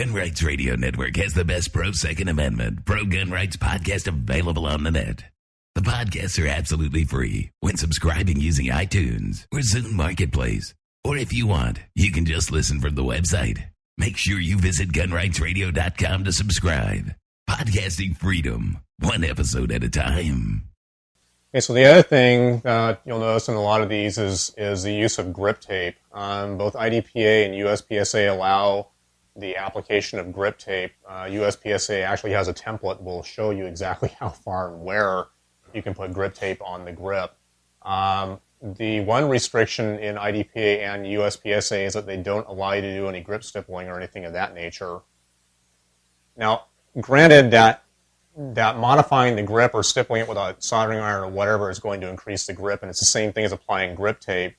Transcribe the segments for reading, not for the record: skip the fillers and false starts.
Gun Rights Radio Network has the best pro-Second Amendment, pro-gun rights podcast available on the net. The podcasts are absolutely free when subscribing using iTunes or Zune Marketplace. Or if you want, you can just listen from the website. Make sure you visit gunrightsradio.com to subscribe. Podcasting freedom, one episode at a time. Okay, so the other thing you'll notice in a lot of these is the use of grip tape. Both IDPA and USPSA allow the application of grip tape. USPSA actually has a template that will show you exactly how far and where you can put grip tape on the grip. The one restriction in IDPA and USPSA is that they don't allow you to do any grip stippling or anything of that nature. Now, granted that modifying the grip or stippling it with a soldering iron or whatever is going to increase the grip, and it's the same thing as applying grip tape.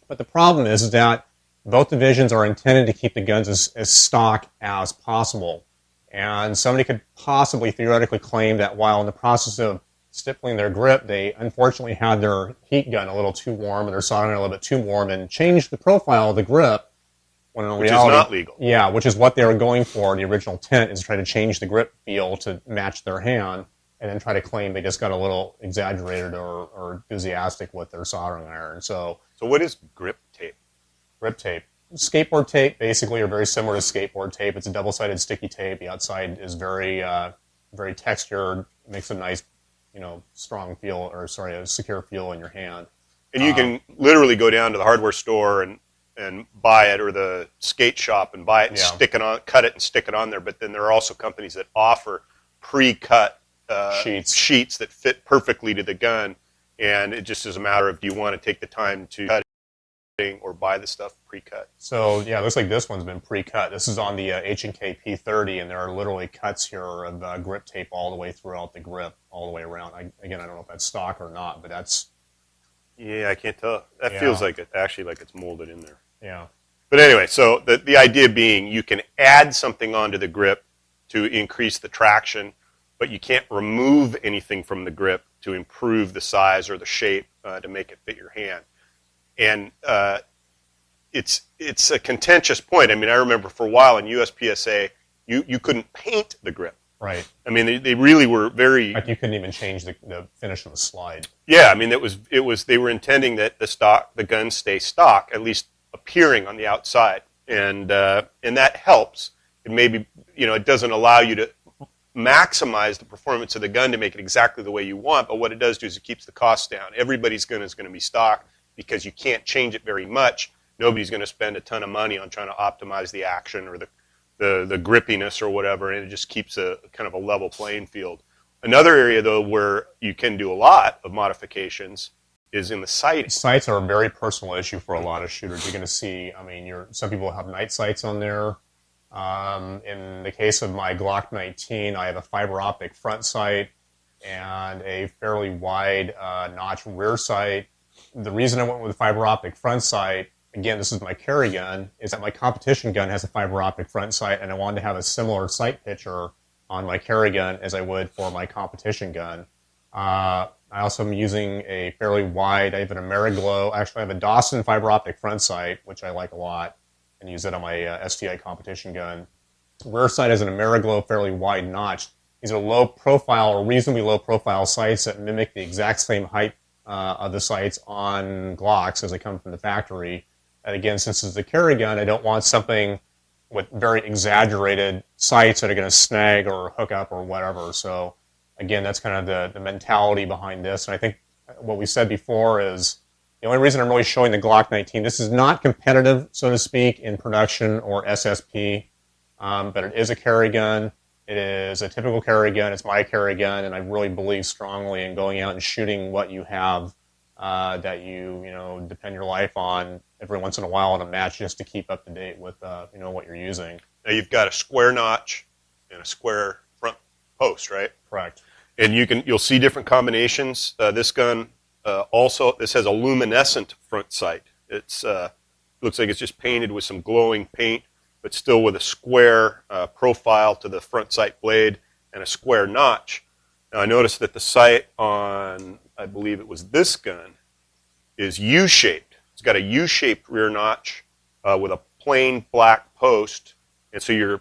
But the problem is that both divisions are intended to keep the guns as stock as possible. And somebody could possibly theoretically claim that while in the process of stippling their grip, they unfortunately had their heat gun a little too warm and their soldering iron a little bit too warm and changed the profile of the grip. When in reality, is not legal. Yeah, which is what they were going for. The original intent is to try to change the grip feel to match their hand and then try to claim they just got a little exaggerated or enthusiastic with their soldering iron. So what is grip tape? Grip tape. Skateboard tape basically are very similar to skateboard tape. It's a double-sided sticky tape. The outside is very very textured, makes a nice, strong feel, a secure feel in your hand. And you can literally go down to the hardware store and buy it, or the skate shop and buy it and stick it on, cut it and stick it on there. But then there are also companies that offer pre-cut sheets that fit perfectly to the gun, and it just is a matter of, do you want to take the time to cut it or buy the stuff pre-cut? So yeah, it looks like this one's been pre-cut. This is on the H&K P30, and there are literally cuts here of grip tape all the way throughout the grip, all the way around. I don't know if that's stock or not, but that's... Yeah, I can't tell. That feels like it's molded in there. Yeah. But anyway, so the idea being you can add something onto the grip to increase the traction, but you can't remove anything from the grip to improve the size or the shape to make it fit your hand. And it's a contentious point. I mean, I remember for a while in USPSA, you couldn't paint the grip. Right. I mean, they really were very... Like you couldn't even change the finish of the slide. Yeah, I mean, it was they were intending that the gun stay stock, at least appearing on the outside, and that helps. It maybe, it doesn't allow you to maximize the performance of the gun to make it exactly the way you want, but what it does do is it keeps the cost down. Everybody's gun is going to be stock because you can't change it very much. Nobody's going to spend a ton of money on trying to optimize the action or the grippiness or whatever, and it just keeps a kind of a level playing field. Another area, though, where you can do a lot of modifications is in the sighting. Sights are a very personal issue for a lot of shooters. You're going to see, some people have night sights on there. In the case of my Glock 19, I have a fiber optic front sight and a fairly wide notch rear sight. The reason I went with a fiber optic front sight, again, this is my carry gun, is that my competition gun has a fiber optic front sight, and I wanted to have a similar sight picture on my carry gun as I would for my competition gun. I also am using a fairly wide, I have an Ameriglow, actually I have a Dawson fiber optic front sight, which I like a lot, and use that on my STI competition gun. Rear sight is an Ameriglow fairly wide notch. These are low profile or reasonably low profile sights that mimic the exact same height of the sights on Glocks as they come from the factory. And again, since it's a carry gun, I don't want something with very exaggerated sights that are going to snag or hook up or whatever. So again, that's kind of the mentality behind this. And I think what we said before is the only reason I'm really showing the Glock 19, this is not competitive, so to speak, in production or SSP, but it is a carry gun. It is a typical carry gun. It's my carry gun, and I really believe strongly in going out and shooting what you have that you depend your life on every once in a while in a match just to keep up to date with what you're using. Now you've got a square notch and a square front post, right? Correct. And you'll see different combinations. This gun this has a luminescent front sight. It's looks like it's just painted with some glowing paint, but still with a square profile to the front sight blade and a square notch. Now I noticed that the sight on, I believe it was this gun, is U-shaped. It's got a U-shaped rear notch with a plain black post, and so you're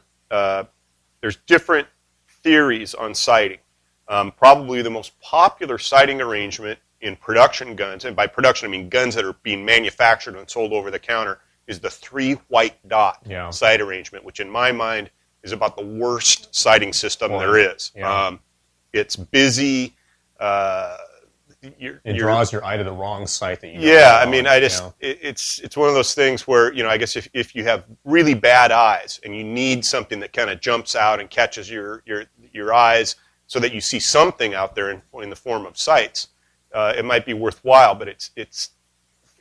there's different theories on sighting. Probably the most popular sighting arrangement in production guns, and by production I mean guns that are being manufactured and sold over the counter, is the 3 white dot sight arrangement, which in my mind is about the worst sighting system there is. Yeah. It's busy. It draws your eye to the wrong sight that you don't Yeah, I know, mean, it's one of those things where, I guess if you have really bad eyes and you need something that kind of jumps out and catches your eyes so that you see something out there in the form of sights, it might be worthwhile. But it's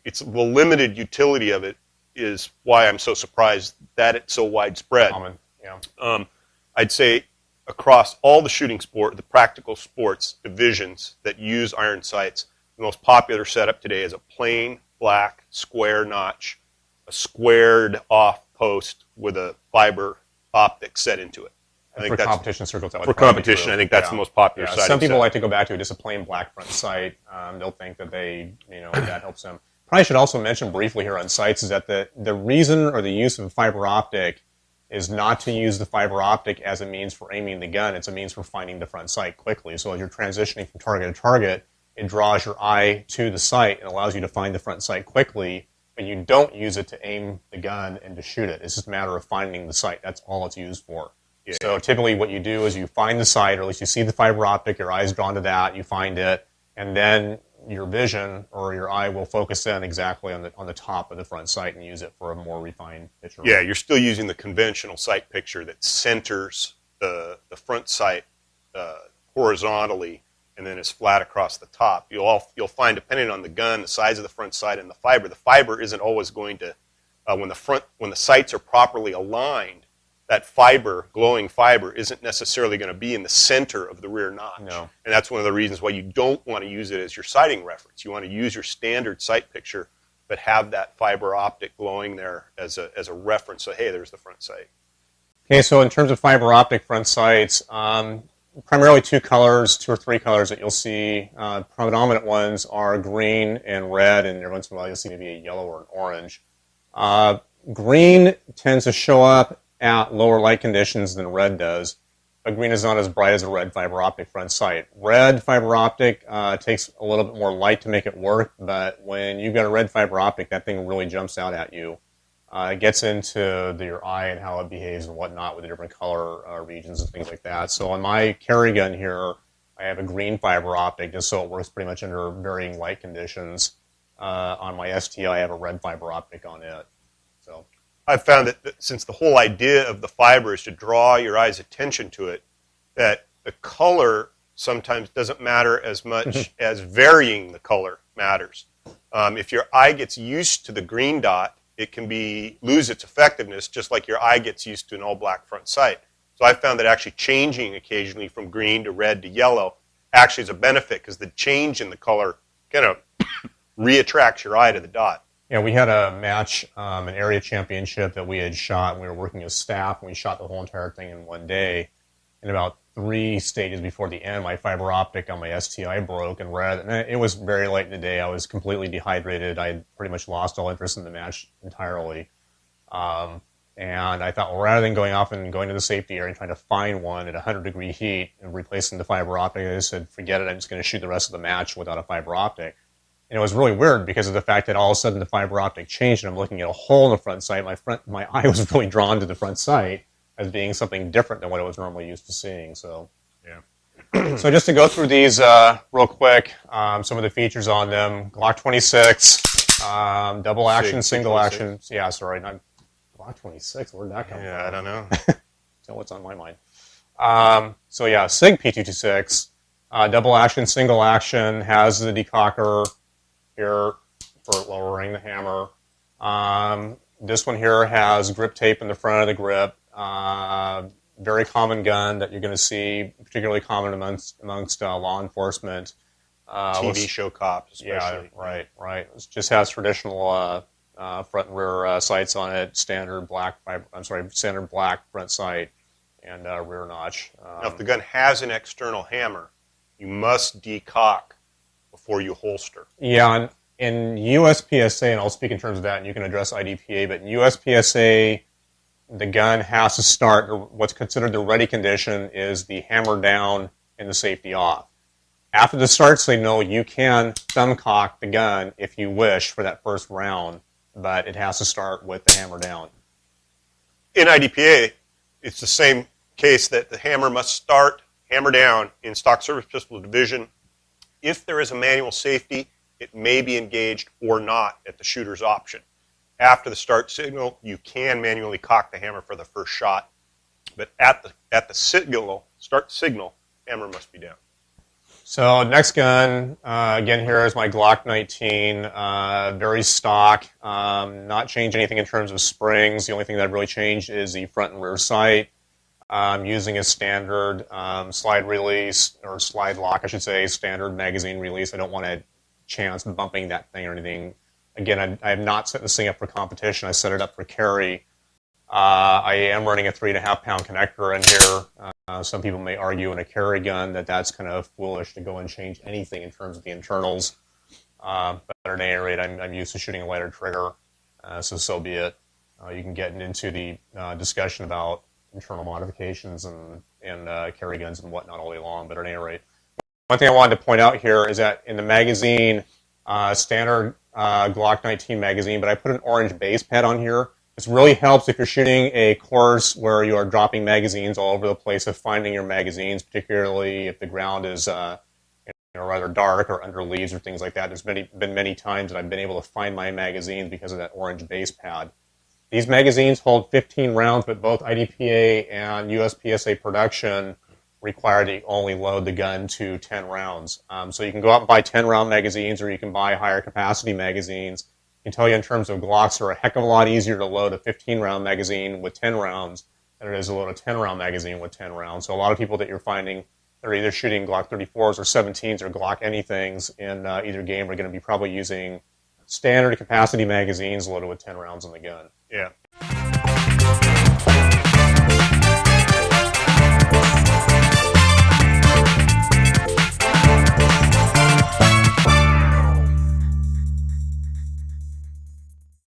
the limited utility of it is why I'm so surprised that it's so widespread. Common. Yeah. I'd say across all the shooting the practical sports divisions that use iron sights, the most popular setup today is a plain black square notch, a squared off post with a fiber optic set into it. For competition circles, for competition, I think that's the most popular sighting. Some people like to go back to just a plain black front sight. They'll think that that helps them. Probably should also mention briefly here on sights is that the reason or the use of a fiber optic is not to use the fiber optic as a means for aiming the gun. It's a means for finding the front sight quickly. So as you're transitioning from target to target, it draws your eye to the sight and allows you to find the front sight quickly, but you don't use it to aim the gun and to shoot it. It's just a matter of finding the sight. That's all it's used for. Yeah. So typically what you do is you find the sight, or at least you see the fiber optic, your eye's drawn to that, you find it, and then your vision or your eye will focus in exactly on the top of the front sight and use it for a more refined picture. Yeah, you're still using the conventional sight picture that centers the front sight horizontally and then is flat across the top. You'll find, depending on the gun, the size of the front sight and the fiber isn't always going to when the sights are properly aligned, that glowing fiber, isn't necessarily going to be in the center of the rear notch. No. And that's one of the reasons why you don't want to use it as your sighting reference. You want to use your standard sight picture, but have that fiber optic glowing there as a reference. So, hey, there's the front sight. Okay, so in terms of fiber optic front sights, primarily 2 or 3 colors that you'll see. Predominant ones are green and red, and every once in a while you'll see maybe a yellow or an orange. Green tends to show up at lower light conditions than red does, but green is not as bright as a red fiber optic front sight. Red fiber optic takes a little bit more light to make it work, but when you've got a red fiber optic, that thing really jumps out at you. It gets into your eye and how it behaves and whatnot with the different color regions and things like that. So on my carry gun here, I have a green fiber optic just so it works pretty much under varying light conditions. On my STI, I have a red fiber optic on it. So I've found that since the whole idea of the fiber is to draw your eye's attention to it, that the color sometimes doesn't matter as much as varying the color matters. If your eye gets used to the green dot, it can lose its effectiveness, just like your eye gets used to an all-black front sight. So I found that actually changing occasionally from green to red to yellow actually is a benefit, because the change in the color kind of reattracts your eye to the dot. Yeah, we had a match, an area championship that we had shot, and we were working as staff, and we shot the whole entire thing in one day. And about 3 stages before the end, my fiber optic on my STI broke and red, and it was very late in the day. I was completely dehydrated. I had pretty much lost all interest in the match entirely. And I thought, well, rather than going off and going to the safety area and trying to find one at 100-degree heat and replacing the fiber optic, I just said, forget it, I'm just going to shoot the rest of the match without a fiber optic. And it was really weird because of the fact that all of a sudden the fiber optic changed and I'm looking at a hole in the front sight. My eye was really drawn to the front sight as being something different than what I was normally used to seeing. So, yeah. So just to go through these real quick, some of the features on them. Glock 26, double action, single action. Yeah, sorry, not Glock 26. Where'd that come from? Yeah, I don't know. Tell what's on my mind. So yeah, SIG P226, double action, single action, has the decocker here for lowering the hammer. This one here has grip tape in the front of the grip. Very common gun that you're going to see, particularly common amongst law enforcement. TV show cops, especially. Yeah, right. It just has traditional front and rear sights on it. Standard black front sight and rear notch. Now, if the gun has an external hammer, you must decock before you holster. Yeah, in USPSA, and I'll speak in terms of that, and you can address IDPA, but in USPSA, the gun has to start, or what's considered the ready condition is the hammer down and the safety off. After the start signal, you can thumb cock the gun if you wish for that first round, but it has to start with the hammer down. In IDPA, it's the same case that the hammer must start, hammer down in stock service pistol division. If there is a manual safety, it may be engaged or not at the shooter's option. After the start signal, you can manually cock the hammer for the first shot, but at the signal, start signal, hammer must be down. So next gun, again here is my Glock 19, very stock, not changed anything in terms of springs. The only thing that I've really changed is the front and rear sight. I'm using a standard slide release, or slide lock I should say, standard magazine release. I don't want a chance bumping that thing or anything. Again, I have not set this thing up for competition. I set it up for carry. I am running a 3.5 pound connector in here. Some people may argue in a carry gun that that's kind of foolish to go and change anything in terms of the internals. But at any rate, I'm used to shooting a lighter trigger, so be it. You can get into the discussion about internal modifications and carry guns and whatnot all day long, but at any rate. One thing I wanted to point out here is that in the magazine, standard Glock 19 magazine, but I put an orange base pad on here. This really helps if you're shooting a course where you are dropping magazines all over the place of finding your magazines, particularly if the ground is rather dark or under leaves or things like that. There's been many times that I've been able to find my magazines because of that orange base pad. These magazines hold 15 rounds, but both IDPA and USPSA production require that you only load the gun to 10 rounds. So you can go out and buy 10-round magazines, or you can buy higher capacity magazines. I can tell you in terms of Glocks, they're a heck of a lot easier to load a 15-round magazine with 10 rounds than it is to load a 10-round magazine with 10 rounds. So a lot of people that you're finding that are either shooting Glock 34s or 17s or Glock anythings in either game are going to be probably using standard capacity magazines loaded with 10 rounds in the gun. Yeah,